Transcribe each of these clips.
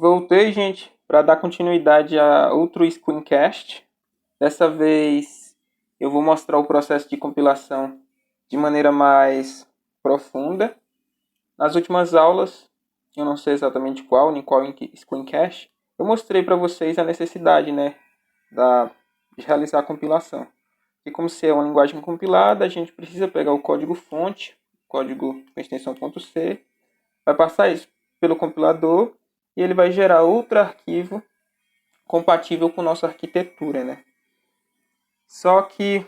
Voltei, gente, para dar continuidade a outro screencast. Dessa vez eu vou mostrar o processo de compilação de maneira mais profunda. Nas últimas aulas, eu não sei exatamente qual, nem qual screencast, eu mostrei para vocês a necessidade, de realizar a compilação. E como se é uma linguagem compilada, a gente precisa pegar o código-fonte, código com extensão .c, vai passar isso pelo compilador e ele vai gerar outro arquivo compatível com nossa arquitetura, né? Só que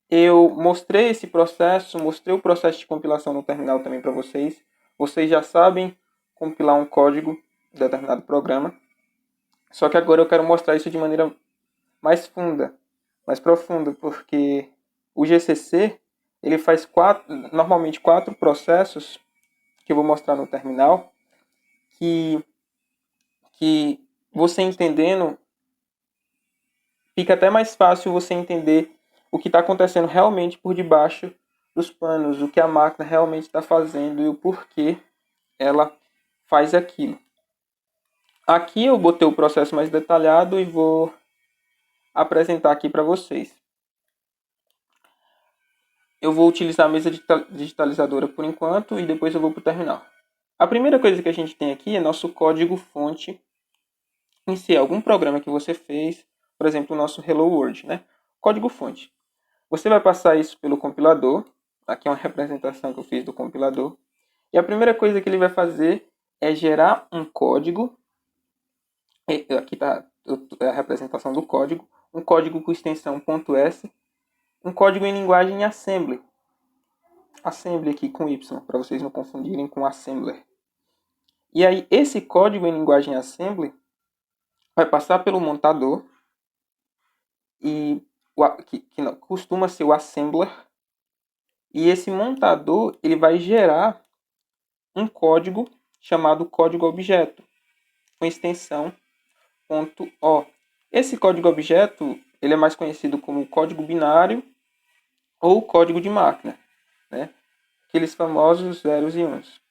eu mostrei esse processo, mostrei o processo de compilação no terminal também para vocês. Vocês já sabem compilar um código de determinado programa. Só que agora eu quero mostrar isso de maneira mais funda, mais profunda, porque o GCC ele faz normalmente quatro processos que eu vou mostrar no terminal, que você entendendo, fica até mais fácil você entender o que está acontecendo realmente por debaixo dos panos, o que a máquina realmente está fazendo e o porquê ela faz aquilo. Aqui eu botei o processo mais detalhado e vou apresentar aqui para vocês. Eu vou utilizar a mesa digitalizadora por enquanto e depois eu vou para o terminal. A primeira coisa que a gente tem aqui é nosso código-fonte em si, algum programa que você fez, por exemplo, o nosso Hello World, né? Código-fonte. Você vai passar isso pelo compilador. Aqui é uma representação que eu fiz do compilador. E a primeira coisa que ele vai fazer é gerar um código. Aqui está a representação do código. Um código com extensão .s. Um código em linguagem assembly. Assembly aqui com Y, para vocês não confundirem com assembler. E aí, esse código em linguagem assembly vai passar pelo montador, que costuma ser o assembler. E esse montador ele vai gerar um código chamado código objeto, com extensão .o. Esse código objeto ele é mais conhecido como código binário ou código de máquina, né? Aqueles famosos zeros e uns.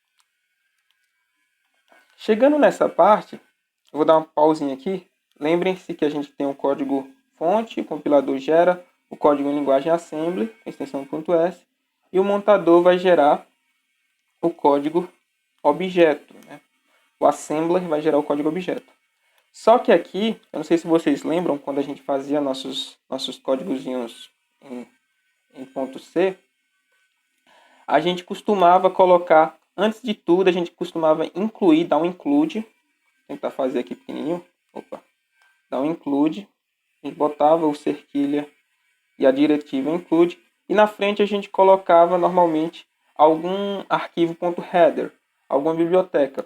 Chegando nessa parte, eu vou dar uma pausinha aqui. Lembrem-se que a gente tem um código fonte, o compilador gera o código em linguagem assembly, com extensão .s, e o montador vai gerar o código objeto, né? O assembler vai gerar o código objeto. Só que aqui, eu não sei se vocês lembram, quando a gente fazia nossos códigozinhos em .c, a gente costumava colocar, antes de tudo, a gente costumava incluir, dar um include, vou tentar fazer aqui pequenininho, dar um include, a gente botava o cerquilha e a diretiva include, e na frente a gente colocava normalmente algum arquivo .header, alguma biblioteca.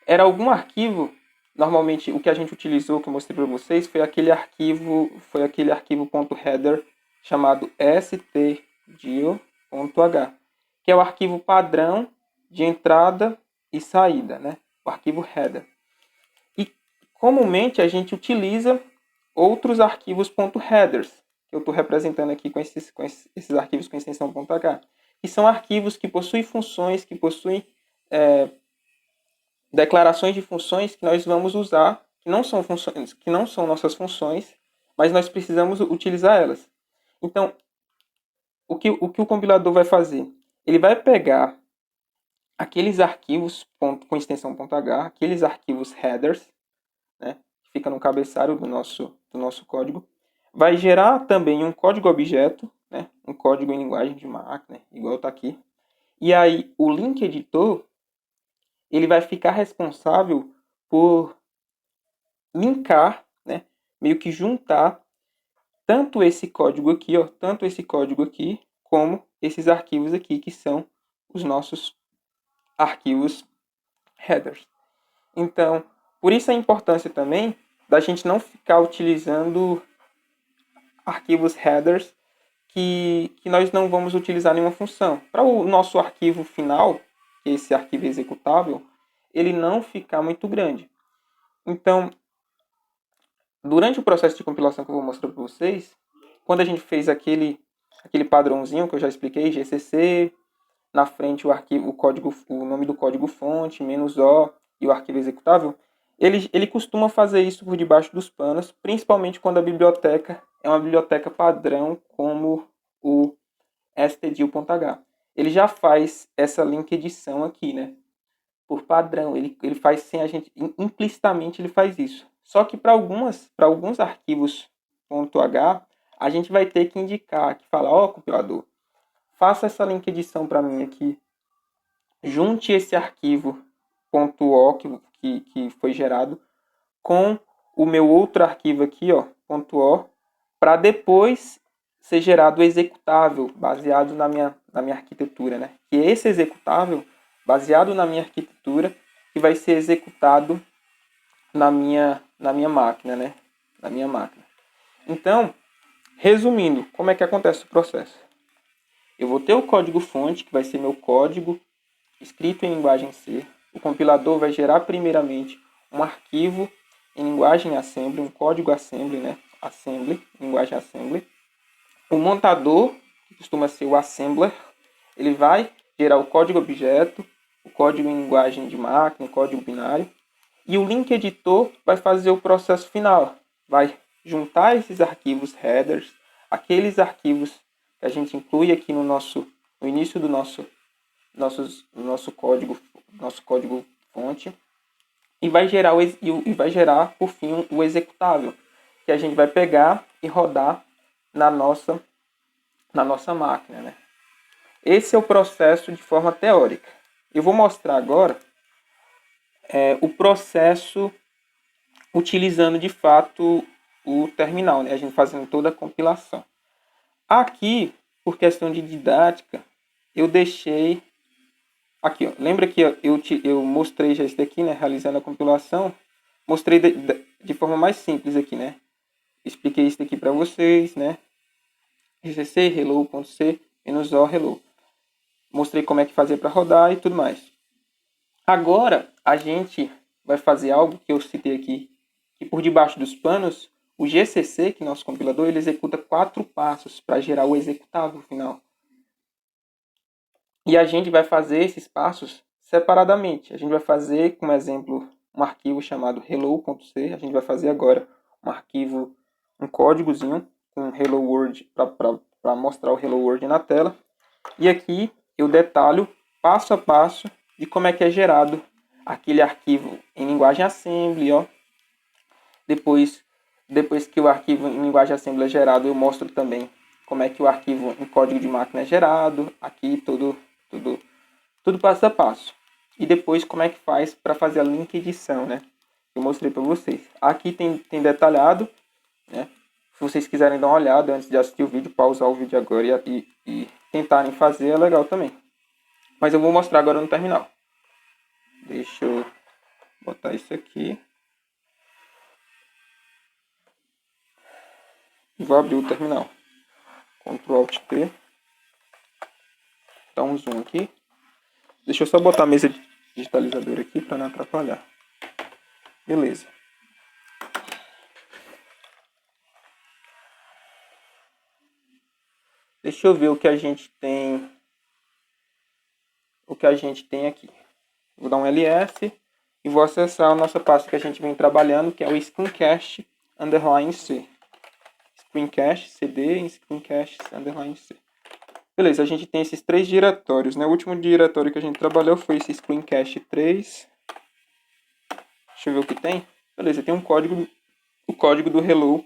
Era algum arquivo, normalmente o que a gente utilizou, que eu mostrei para vocês, foi aquele arquivo .header chamado stdio.h, que é o arquivo padrão de entrada e saída, né? O arquivo header. E comumente a gente utiliza outros arquivos .headers, que eu estou representando aqui com esses arquivos com extensão .h, que são arquivos que possuem funções, que possuem declarações de funções que nós vamos usar, que não são nossas funções, mas nós precisamos utilizar elas. Então, o que o compilador vai fazer? Ele vai pegar aqueles arquivos com extensão .h, aqueles arquivos headers, né, que fica no cabeçalho do nosso código, vai gerar também um código objeto, né, um código em linguagem de máquina, igual está aqui. E aí o link editor ele vai ficar responsável por linkar, né, meio que juntar tanto esse código aqui, como esses arquivos aqui, que são os nossos arquivos headers. Então, por isso a importância também da gente não ficar utilizando arquivos headers que nós não vamos utilizar nenhuma função. Para o nosso arquivo final, esse arquivo executável, ele não ficar muito grande. Então, durante o processo de compilação que eu vou mostrar para vocês, quando a gente fez aquele padrãozinho que eu já expliquei, GCC, na frente o nome do código fonte, -o, e o arquivo executável, ele costuma fazer isso por debaixo dos panos, principalmente quando a biblioteca é uma biblioteca padrão como o stdio.h. Ele já faz essa link edição aqui, né? Por padrão, ele faz sem a gente, implicitamente ele faz isso. Só que para alguns arquivos .h, a gente vai ter que indicar, que fala, ó, compilador, faça essa link edição para mim aqui, junte esse arquivo .o que foi gerado com o meu outro arquivo aqui, ó, .o, para depois ser gerado o executável baseado na minha arquitetura, né? E esse executável baseado na minha arquitetura que vai ser executado na minha máquina, né? Na minha máquina. Então, resumindo, como é que acontece o processo? Eu vou ter o código-fonte, que vai ser meu código escrito em linguagem C. O compilador vai gerar primeiramente um arquivo em linguagem assembly, um código assembly, né? Assembly, linguagem assembly. O montador, que costuma ser o assembler, ele vai gerar o código objeto, o código em linguagem de máquina, o código binário. E o link editor vai fazer o processo final. Vai juntar esses arquivos headers, aqueles arquivos que a gente inclui aqui no início do nosso código fonte, e vai gerar por fim o executável, que a gente vai pegar e rodar na nossa máquina, né? Esse é o processo de forma teórica. Eu vou mostrar agora o processo utilizando de fato o terminal, né? A gente fazendo toda a compilação. Aqui, por questão de didática, eu deixei aqui, ó. Lembra que eu mostrei já isso daqui, né? Realizando a compilação. Mostrei de forma mais simples aqui, né? Expliquei isso aqui para vocês, né? gcc, hello.c, -o, hello. Mostrei como é que fazia para rodar e tudo mais. Agora, a gente vai fazer algo que eu citei aqui, que por debaixo dos panos, o GCC, que é nosso compilador, ele executa 4 passos para gerar o executável final. E a gente vai fazer esses passos separadamente. A gente vai fazer, como exemplo, um arquivo chamado hello.c. A gente vai fazer agora um arquivo, um códigozinho com Hello World para mostrar o Hello World na tela. E aqui eu detalho passo a passo de como é que é gerado aquele arquivo em linguagem assembly, ó. Depois que o arquivo em linguagem assembly é gerado, eu mostro também como é que o arquivo em código de máquina é gerado, aqui tudo passo a passo. E depois como é que faz para fazer a link edição, né? Eu mostrei para vocês. Aqui tem detalhado, né? Se vocês quiserem dar uma olhada antes de assistir o vídeo, pausar o vídeo agora e tentarem fazer, é legal também. Mas eu vou mostrar agora no terminal. Deixa eu botar isso aqui. Vou abrir o terminal. Ctrl Alt T. Dá um zoom aqui. Deixa eu só botar a mesa digitalizadora aqui para não atrapalhar. Beleza. Deixa eu ver o que a gente tem. Aqui. Vou dar um ls e vou acessar a nossa pasta que a gente vem trabalhando, que é o screencast _c. Screencast cd e screencast _c. Beleza, a gente tem esses 3 diretórios, né? O último diretório que a gente trabalhou foi esse screencast 3. Deixa eu ver o que tem. Beleza, tem o código do Hello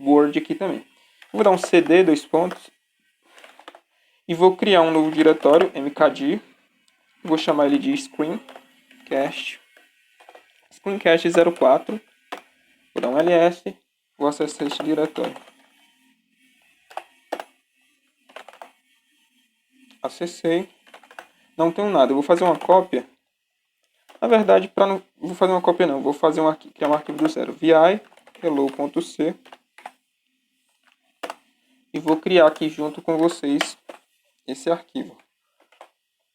World aqui também. Vou dar um cd, 2 pontos. E vou criar um novo diretório, mkdir. Vou chamar ele de screencast. Screencast 04. Vou dar um ls. Vou acessar este diretório. Acessei. Não tenho nada. Eu vou fazer uma cópia. Na verdade, não vou fazer uma cópia não. Vou fazer criar um arquivo do zero. Vi hello.c. E vou criar aqui junto com vocês esse arquivo.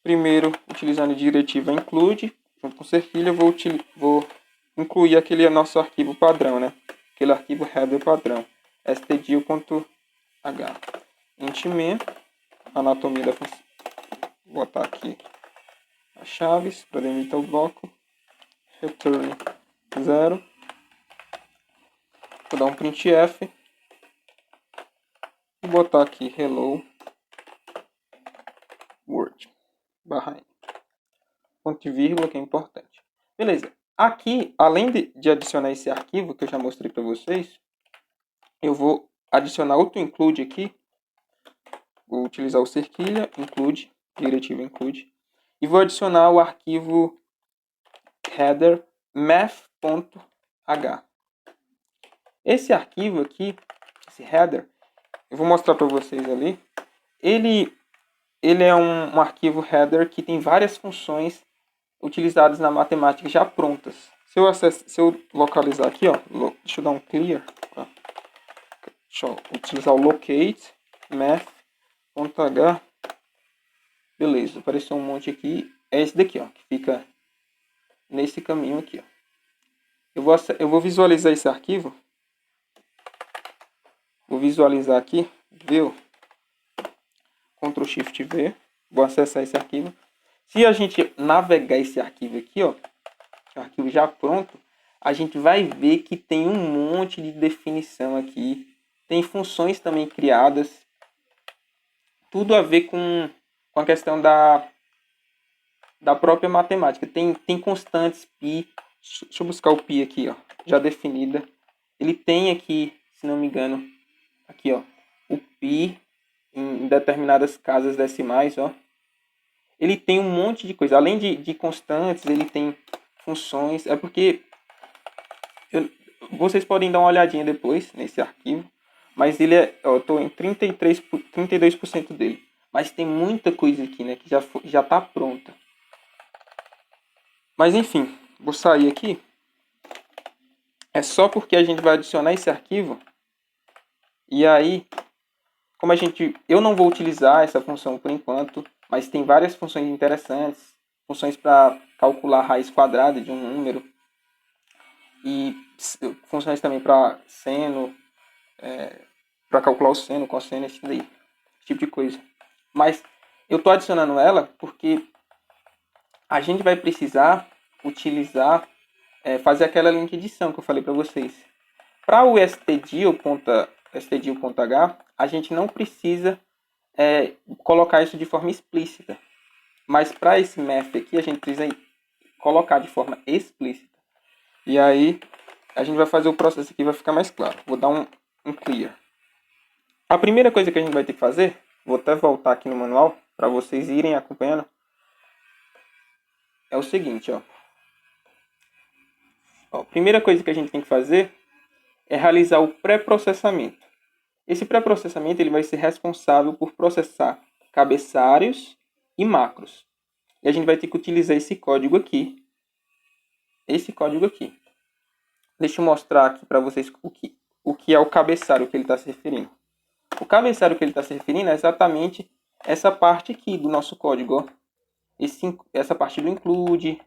Primeiro, utilizando a diretiva include, junto com cerquilha, vou incluir aquele nosso arquivo padrão, né? Aquele arquivo header padrão, stdio.h. Int.me, anatomia da função. Vou botar aqui as chaves para delimitar o bloco. return 0. Vou dar um printf e botar aqui hello world barra n. Ponto e vírgula, que é importante. Beleza. Aqui, além de adicionar esse arquivo que eu já mostrei para vocês, eu vou adicionar outro include aqui. Vou utilizar o cerquilha include, diretiva include, e vou adicionar o arquivo header math.h. Esse arquivo aqui, esse header, eu vou mostrar para vocês ali. Ele é um arquivo header que tem várias funções utilizadas na matemática já prontas. Se eu localizar aqui, ó, deixa eu dar um clear. Tá? Deixa eu utilizar o locate math.h. Beleza, apareceu um monte aqui. É esse daqui, ó, que fica nesse caminho aqui, ó. Eu vou visualizar esse arquivo. Vou visualizar aqui, view, Ctrl Shift V, vou acessar esse arquivo. Se a gente navegar esse arquivo aqui, ó, o arquivo já pronto, a gente vai ver que tem um monte de definição aqui. Tem funções também criadas. Tudo a ver com a questão da própria matemática. Tem constantes π. Deixa eu buscar o π aqui, ó, já definida. Ele tem aqui, se não me engano, aqui, ó, o π em determinadas casas decimais, ó. Ele tem um monte de coisa. Além de constantes, ele tem funções. É porque vocês podem dar uma olhadinha depois nesse arquivo. Mas ele é... Ó, eu estou em 32% dele. Mas tem muita coisa aqui, né? Que já está pronta. Mas enfim, vou sair aqui. É só porque a gente vai adicionar esse arquivo. E aí, como eu não vou utilizar essa função por enquanto, mas tem várias funções interessantes, funções para calcular a raiz quadrada de um número e funções também para seno, para calcular o seno, cosseno, esse tipo de coisa. Mas eu estou adicionando ela porque a gente vai precisar utilizar, fazer aquela link edição que eu falei para vocês. Para o stdio.h, a gente não precisa colocar isso de forma explícita. Mas para esse math aqui, a gente precisa colocar de forma explícita. E aí, a gente vai fazer o processo aqui, vai ficar mais claro. Vou dar um clear. A primeira coisa que a gente vai ter que fazer, vou até voltar aqui no manual, para vocês irem acompanhando, é o seguinte, ó. A primeira coisa que a gente tem que fazer é realizar o pré-processamento. Esse pré-processamento ele vai ser responsável por processar cabeçalhos e macros. E a gente vai ter que utilizar esse código aqui. Esse código aqui. Deixa eu mostrar aqui para vocês o que é o cabeçalho que ele está se referindo. O cabeçalho que ele está se referindo é exatamente essa parte aqui do nosso código. Ó. Essa parte do include,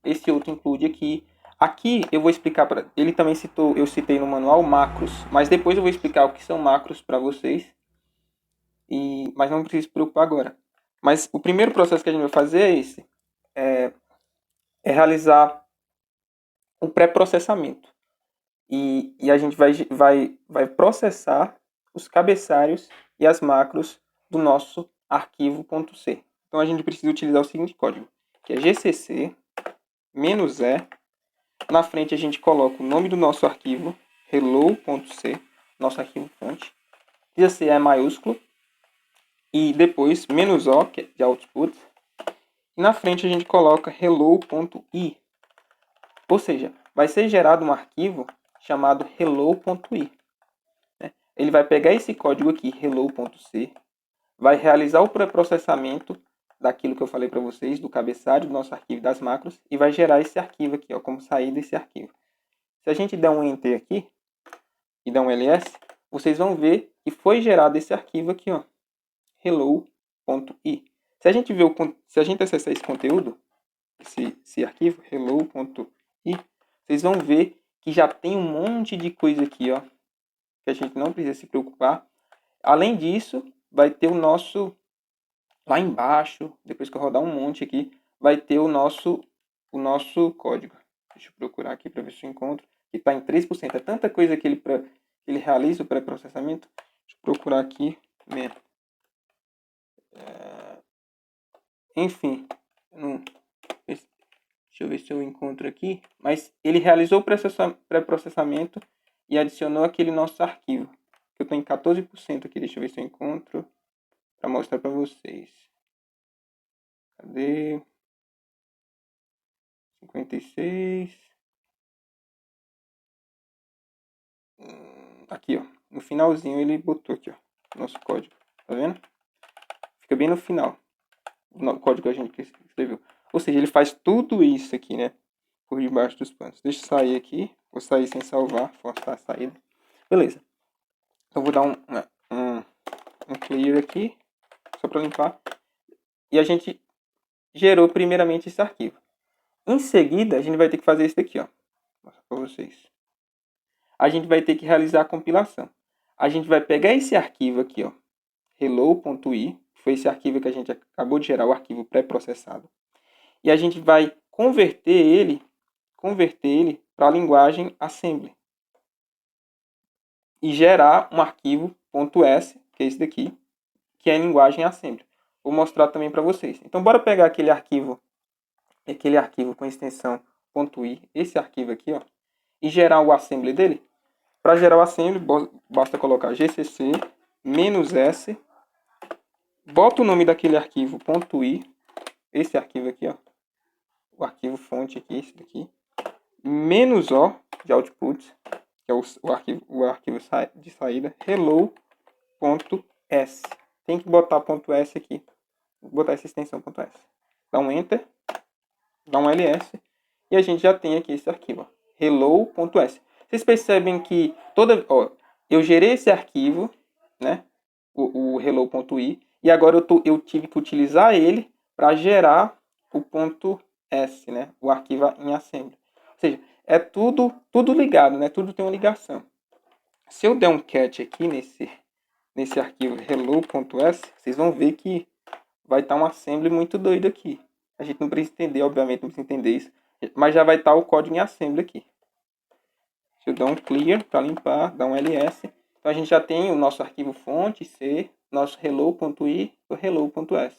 esse outro include aqui. Aqui eu vou explicar, ele também citou, eu citei no manual macros, mas depois eu vou explicar o que são macros para vocês. Mas não preciso se preocupar agora. Mas o primeiro processo que a gente vai fazer é esse. É realizar o pré-processamento. E a gente vai processar os cabeçalhos e as macros do nosso arquivo .c. Então a gente precisa utilizar o seguinte código, que é gcc -e. Na frente a gente coloca o nome do nosso arquivo, hello.c, nosso arquivo fonte. Precisa ser maiúsculo. E depois -o, que é de output. E na frente a gente coloca hello.i. Ou seja, vai ser gerado um arquivo chamado hello.i. Ele vai pegar esse código aqui, hello.c, vai realizar o pré-processamento daquilo que eu falei para vocês, do cabeçalho do nosso arquivo das macros, e vai gerar esse arquivo aqui, ó, como saída desse arquivo. Se a gente der um Enter aqui, e der um ls, vocês vão ver que foi gerado esse arquivo aqui, ó, hello.i. Se a gente acessar esse conteúdo, esse arquivo, hello.i, vocês vão ver que já tem um monte de coisa aqui, ó, que a gente não precisa se preocupar. Além disso, vai ter o nosso, lá embaixo, depois que eu rodar um monte aqui, vai ter o nosso código. Deixa eu procurar aqui para ver se eu encontro. Que está em 3%. É tanta coisa que ele realiza o pré-processamento. Deixa eu procurar aqui. Enfim. Deixa eu ver se eu encontro aqui. Mas ele realizou o pré-processamento e adicionou aquele nosso arquivo. Que eu estou em 14% aqui. Deixa eu ver se eu encontro para mostrar para vocês. Cadê? 56. Aqui, ó. No finalzinho ele botou aqui, ó. Nosso código. Tá vendo? Fica bem no final. O código que a gente escreveu. Ou seja, ele faz tudo isso aqui, né? Por debaixo dos panos. Deixa eu sair aqui. Vou sair sem salvar. Forçar a saída. Beleza. Então vou dar um clear aqui. Só para limpar. E a gente gerou primeiramente esse arquivo. Em seguida, a gente vai ter que fazer isso daqui, ó. Vou mostrar para vocês. A gente vai ter que realizar a compilação. A gente vai pegar esse arquivo aqui, ó. Hello.i. Foi esse arquivo que a gente acabou de gerar, o arquivo pré-processado. E a gente vai converter ele para a linguagem assembly. E gerar um arquivo .s, que é esse daqui, que é a linguagem assembly. Vou mostrar também para vocês. Então, bora pegar aquele arquivo com extensão .i, esse arquivo aqui, ó, e gerar o assembly dele. Para gerar o assembly, basta colocar gcc -s, bota o nome daquele arquivo .i, esse arquivo aqui, ó, o arquivo fonte aqui, esse daqui, -o de output, que é o arquivo de saída, hello.s. Tem que botar .s aqui, vou botar essa extensão .s. Dá um enter, dá um ls, e a gente já tem aqui esse arquivo, hello.s. Vocês percebem que eu gerei esse arquivo, né, o hello.i, e agora eu tive que utilizar ele para gerar o .s, né, o arquivo em assembly. Ou seja, é tudo ligado, né, tudo tem uma ligação. Se eu der um cat aqui nesse arquivo hello.s, vocês vão ver que vai estar um assembly muito doido aqui. A gente não precisa entender, obviamente, não precisa entender isso, mas já vai estar o código em assembly aqui. Deixa eu dar um clear para limpar, dar um ls. Então a gente já tem o nosso arquivo fonte, C, nosso hello.i e o hello.s.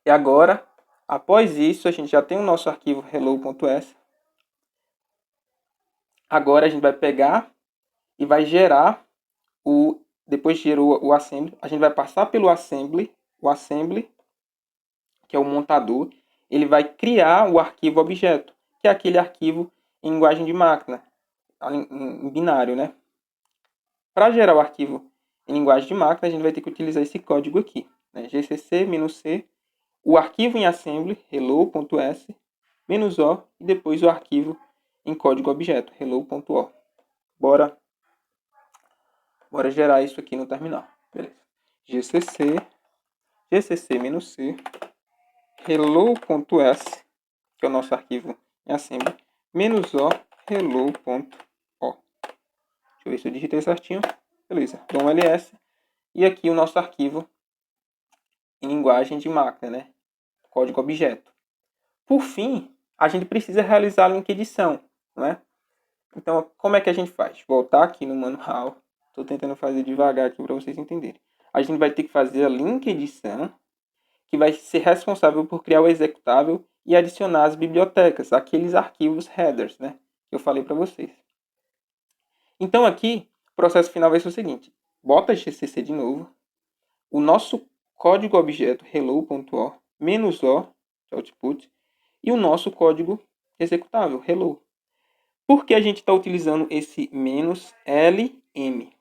E agora, após isso, a gente já tem o nosso arquivo hello.s. Agora a gente vai pegar e vai gerar depois gerou o assembly, a gente vai passar pelo assembly, o assembly, que é o montador, ele vai criar o arquivo objeto, que é aquele arquivo em linguagem de máquina, em binário, né? Para gerar o arquivo em linguagem de máquina, a gente vai ter que utilizar esse código aqui, né? gcc-c, o arquivo em assembly, hello.s, -o, e depois o arquivo em código objeto, hello.o. Bora gerar isso aqui no terminal. Beleza. gcc-c, hello.s, que é o nosso arquivo em assembly, -o, hello.o. Deixa eu ver se eu digitei certinho. Beleza. Dou um ls. E aqui o nosso arquivo em linguagem de máquina, né? Código objeto. Por fim, a gente precisa realizar a link edição, não é? Então, como é que a gente faz? Voltar aqui no manual. Estou tentando fazer devagar aqui para vocês entenderem. A gente vai ter que fazer a link edição, que vai ser responsável por criar o executável e adicionar as bibliotecas, aqueles arquivos headers, né? Que eu falei para vocês. Então aqui, o processo final vai ser o seguinte. Bota gcc de novo. O nosso código objeto hello.o, -o de output, e o nosso código executável, hello. Por que a gente está utilizando esse -lm?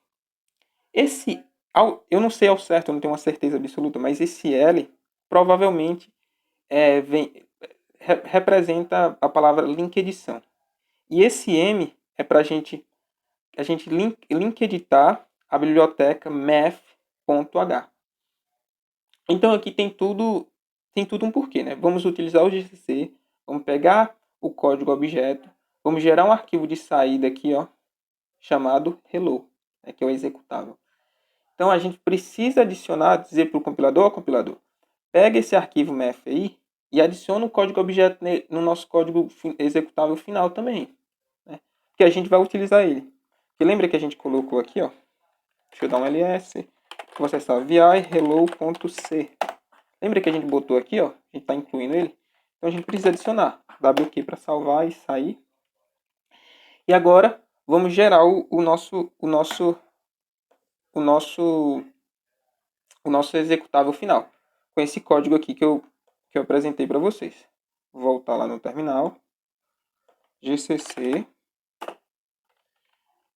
Eu não sei ao certo, eu não tenho uma certeza absoluta, mas esse L provavelmente representa a palavra link edição. E esse M é para a gente link editar a biblioteca math.h. Então aqui tem tudo um porquê, né? Vamos utilizar o GCC, vamos pegar o código objeto, vamos gerar um arquivo de saída aqui, ó, chamado hello, né, que é o executável. Então a gente precisa adicionar, dizer para o compilador, pega esse arquivo math aí e adiciona o código objeto no nosso código executável final também, né? Que a gente vai utilizar ele. Porque lembra que a gente colocou aqui, ó, deixa eu dar um ls, vou acessar vi hello.c. Lembra que a gente botou aqui, ó, a gente está incluindo ele? Então a gente precisa adicionar wq para salvar e sair. E agora vamos gerar o nosso executável final, com esse código aqui que eu apresentei para vocês. Vou voltar lá no terminal, gcc,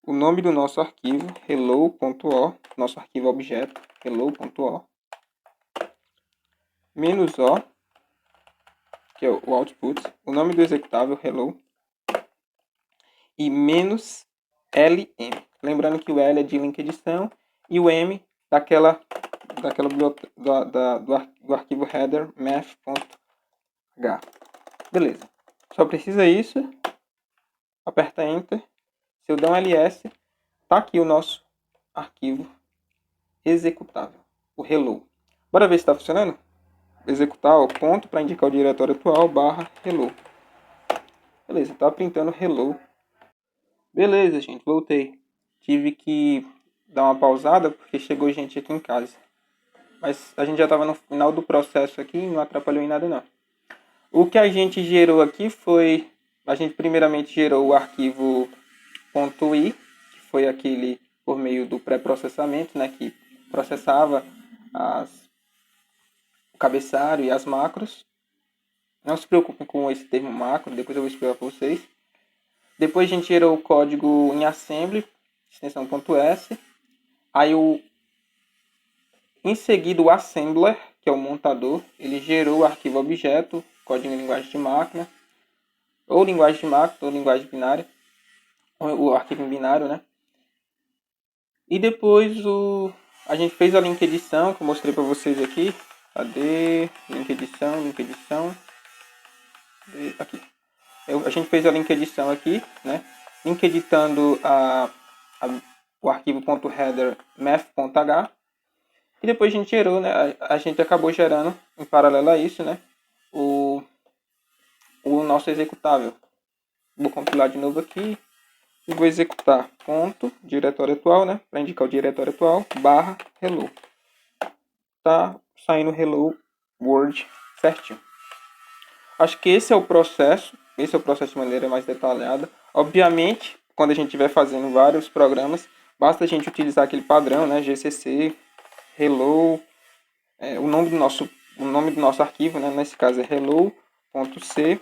o nome do nosso arquivo, hello.o, nosso arquivo objeto, hello.o, -o, que é o output, o nome do executável, hello, e -lm. Lembrando que o L é de link edição e o M daquela do arquivo header math.h. Beleza. Só precisa isso. Aperta Enter. Se eu der um ls, tá aqui o nosso arquivo executável, o hello. Bora ver se está funcionando? Executar o ponto para indicar o diretório atual /hello. Beleza, tá printando hello. Beleza, gente, voltei. Tive que dar uma pausada porque chegou gente aqui em casa. Mas a gente já estava no final do processo aqui e não atrapalhou em nada não. O que a gente gerou aqui foi... A gente primeiramente gerou o arquivo .i, que foi aquele por meio do pré-processamento, né, que processava o cabeçalho e as macros. Não se preocupem com esse termo macro, depois eu vou explicar para vocês. Depois a gente gerou o código em assembly, extensão .s. Aí em seguida o assembler, que é o montador, ele gerou o arquivo objeto, código em linguagem de máquina, ou linguagem de máquina, ou linguagem binária, o arquivo em binário, né? E depois a gente fez a link edição, que eu mostrei para vocês aqui. Cadê? Link edição. Aqui. A gente fez a link edição aqui, né? Link editando o arquivo .header math.h. E depois a gente gerou, né? A gente acabou gerando, em paralelo a isso, né? O nosso executável. Vou compilar de novo aqui. E vou executar ponto, diretório atual, né? Para indicar o diretório atual, /hello. Tá saindo hello world certinho. Acho que esse é o processo de maneira mais detalhada. Obviamente, quando a gente estiver fazendo vários programas, basta a gente utilizar aquele padrão, né? GCC, hello, o nome do nosso arquivo, né? Nesse caso é hello.c,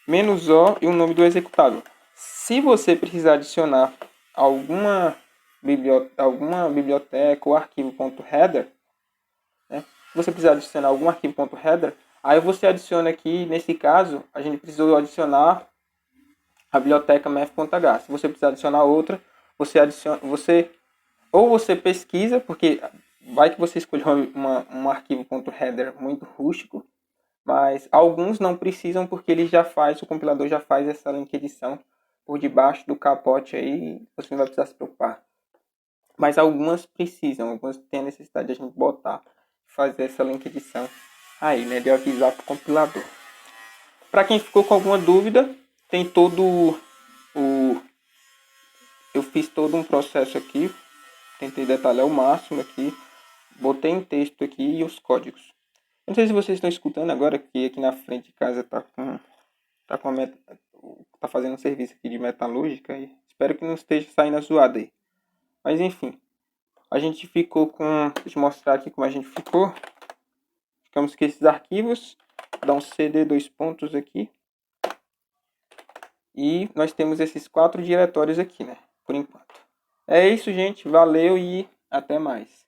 -o e o nome do executável. Se você precisar adicionar alguma biblioteca ou arquivo.header, né? Se você precisar adicionar algum arquivo.header, aí você adiciona aqui, nesse caso, a gente precisou adicionar a biblioteca math.h. Se você precisar adicionar outra, ou você pesquisa, porque vai que você escolheu um arquivo.header muito rústico, mas alguns não precisam porque o compilador já faz essa link edição por debaixo do capote aí, você não vai precisar se preocupar. Mas algumas precisam, algumas têm a necessidade de a gente botar, fazer essa link edição aí, né, de avisar para o compilador. Para quem ficou com alguma dúvida, tem eu fiz todo um processo aqui, tentei detalhar o máximo aqui, botei em texto aqui e os códigos. Não sei se vocês estão escutando agora que aqui na frente de casa tá fazendo um serviço aqui de metalúrgica e espero que não esteja saindo a zoada aí. Mas enfim, a gente ficou com... Deixa eu mostrar aqui como a gente ficou. Ficamos com esses arquivos, dá um cd aqui. E nós temos esses 4 diretórios aqui, né? Por enquanto. É isso, gente. Valeu e até mais.